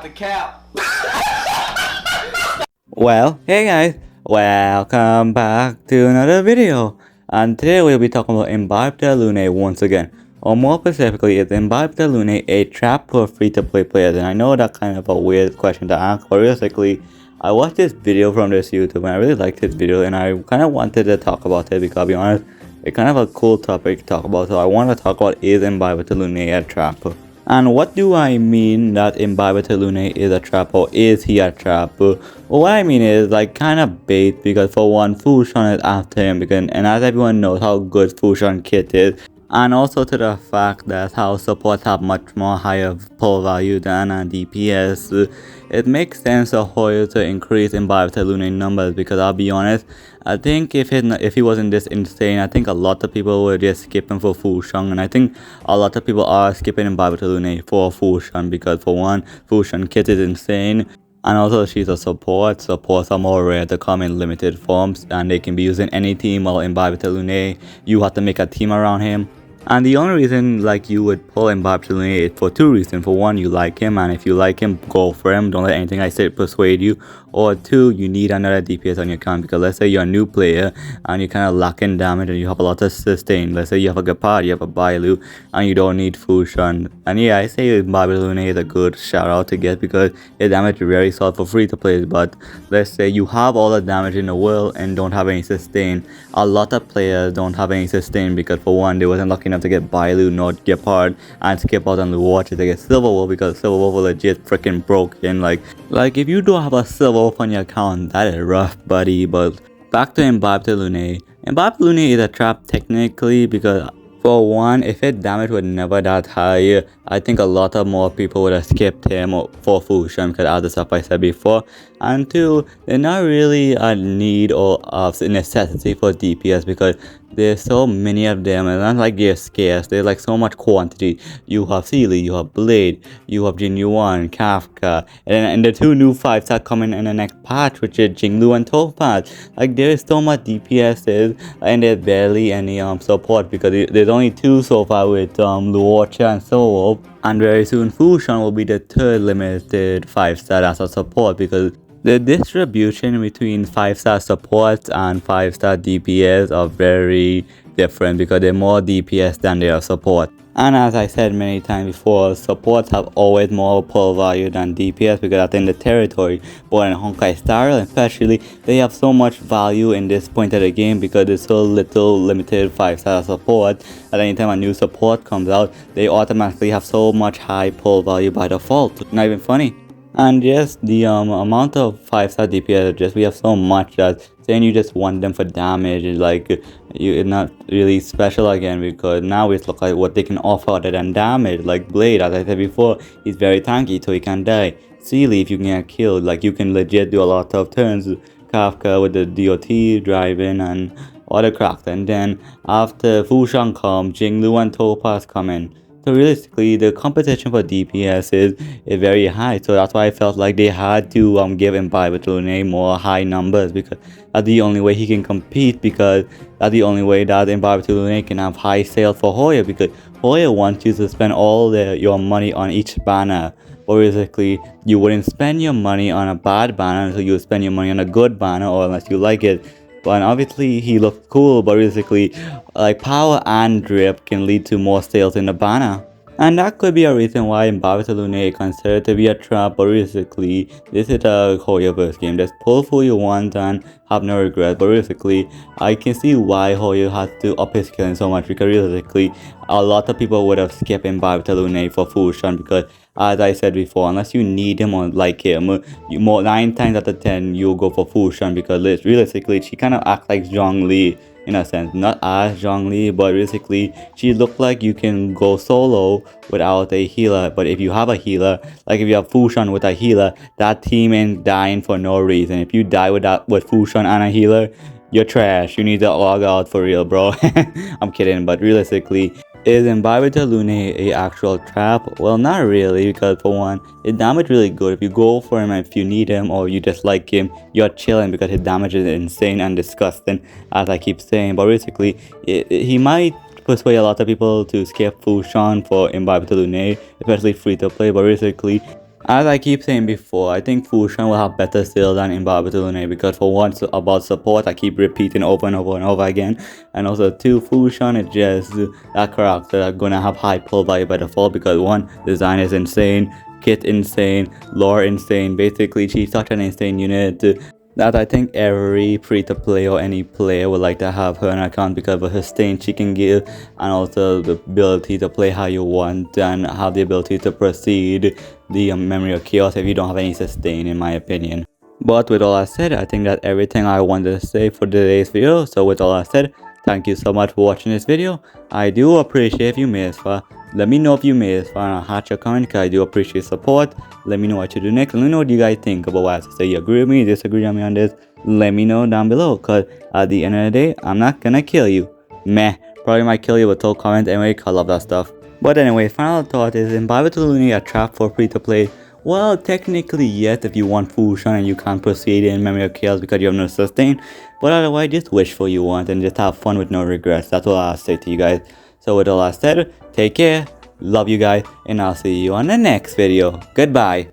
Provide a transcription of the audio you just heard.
the cap. Well, hey guys, welcome back to another video. And today we'll be talking about Imbibitor Lunae once again. Or more specifically, is Imbibitor Lunae a trap for free-to-play players? And I know that's kind of a weird question to ask, but realistically, I watched this video from this YouTuber and I really liked his video and I kind of wanted to talk about it because, I'll be honest, it's kind of a cool topic to talk about. So I want to talk about, is Imbibitor Lunae a trap? And what do I mean that Imbibitor Lunae is a trap, or is he a trap? Well, what I mean is like kind of bait, because for one, fuxuan is after him, because, and as everyone knows how good fuxuan kit is, and also to the fact that how supports have much more higher pull value than a DPS, it makes sense for Hoyo to increase Imbibitor Lunae numbers, because I'll be honest, I think if he wasn't this insane, I think a lot of people were just skipping for fuxuan, and I think a lot of people are skipping Imbibitor Lunae for fuxuan, because for one, fuxuan kit is insane. And also she's a support. Supports are more rare to come in limited forms and they can be used in any team, while Imbibitor Lunae, you have to make a team around him. And the only reason like you would pull Imbibitor Lunae is for two reasons. For one, you like him, and if you like him, go for him. Don't let anything I say persuade you. Or two, you need another DPS on your account, because let's say you're a new player and you're kind of lacking damage and you have a lot of sustain. Let's say you have a Gapad, you have a Bailu, and you don't need fuxuan. And yeah, I say Imbibitor Lunae is a good shout out to get, because his damage is very solid for free to play. But let's say you have all the damage in the world and don't have any sustain. A lot of players don't have any sustain because for one, they wasn't lucky enough to get Bailu nor Gepard and skip out on the watch to get Silver Wolf, because Silver Wolf was legit freaking broken. Like if you don't have a Silver Wolf on your account, that is rough, buddy. But back to Imbibitor Lunae. Imbibitor Lunae is a trap technically, because for one, if his damage was never that high, I think a lot of more people would have skipped him for fuxuan, because of the stuff I said before. And two, they're not really a need or a necessity for DPS, because there's so many of them, and not like they're scarce. There's like so much quantity. You have Sealy, you have Blade, you have Jinyuan, Kafka, and the two new fights are coming in the next patch, which is Jinglu and Topaz. Like there is so much DPSs, and there's barely any support, because there's only two so far with Luocha and Silver Wolf. And very soon fuxuan will be the third limited 5-star as a support, because the distribution between 5-star supports and 5-star DPS are very different, because they're more DPS than they are support. And as I said many times before, supports have always more pull value than DPS, because that's in the territory. But in Honkai starrail especially, they have so much value in this point of the game, because there's so little limited 5-star support. At any time a new support comes out, they automatically have so much high pull value by default. Not even funny. And just the amount of 5-star DPS, we have so much that saying you just want them for damage is like it's not really special again, because now it's look like what they can offer other than damage. Like Blade, as I said before, he's very tanky so he can die. Sealy, if you can get killed, like you can legit do a lot of turns. Kafka with the DOT driving and other cracks, and then after fuxuan comes, Jinglu and Topaz come in. So realistically, the competition for DPS is very high. So that's why I felt like they had to give Imbibitor Lunae more high numbers, because that's the only way he can compete, because that's the only way that Imbibitor Lunae can have high sales for Hoyo, because Hoyo wants you to spend all your money on each banner. Or basically, you wouldn't spend your money on a bad banner until you spend your money on a good banner, or unless you like it. But obviously he looks cool, but basically like power and drip can lead to more sales in the banner. And that could be a reason why Imbibitor Lunae is considered to be a trap, but basically this is a Hoyo-verse game. Just pull for you want and have no regrets. But basically I can see why Hoyo has to up his killing so much, because realistically a lot of people would have skipped Imbibitor Lunae for fuxuan, because as I said before, unless you need him or like him, 9 times out of 10 you'll go for fuxuan, because realistically she kind of acts like Zhongli in a sense. Not as Zhongli, but basically she looked like you can go solo without a healer. But if you have a healer, like if you have fuxuan with a healer, that team ain't dying for no reason. If you die with fuxuan and a healer, you're trash. You need to log out for real, bro. I'm kidding, but realistically, is Imbibitor Lunae a actual trap? Well, not really, because for one, his damage really good. If you go for him, if you need him, or you just like him, you're chilling, because his damage is insane and disgusting, as I keep saying. But basically, he might persuade a lot of people to skip fuxuan for Imbibitor Lunae, especially free to play. But basically, As I keep saying before, I think fuxuan will have better sales than Imbibitor Lunae because for once about support, I keep repeating over and over and over again. And also two, fuxuan is just that character that's gonna have high pull value by default because one, design is insane, kit insane, lore insane, basically she's such an insane unit that I think every free-to-play or any player would like to have her on account because of her stain she can give and also the ability to play how you want and have the ability to proceed the memory of chaos if you don't have any sustain, in my opinion. But with all that said, I think that's everything I wanted to say for today's video. So with all that said, thank you so much for watching this video. I do appreciate if you made it far. Let me know if you made it far and hatch your comment because I do appreciate support. Let me know what you do next. Let me know what you guys think about what I have to say. You agree with me, disagree with me on this? Let me know down below because at the end of the day, I'm not gonna kill you. Meh. Probably might kill you with all comments anyway because I love that stuff. But anyway, final thought is Imbibitor Lunae a trap for free to play? Well, technically yes if you want fuxuan and you can't proceed in memory of chaos because you have no sustain. But otherwise just wish for you want and just have fun with no regrets. That's all I'll say to you guys. So with all that said, take care, love you guys, and I'll see you on the next video. Goodbye.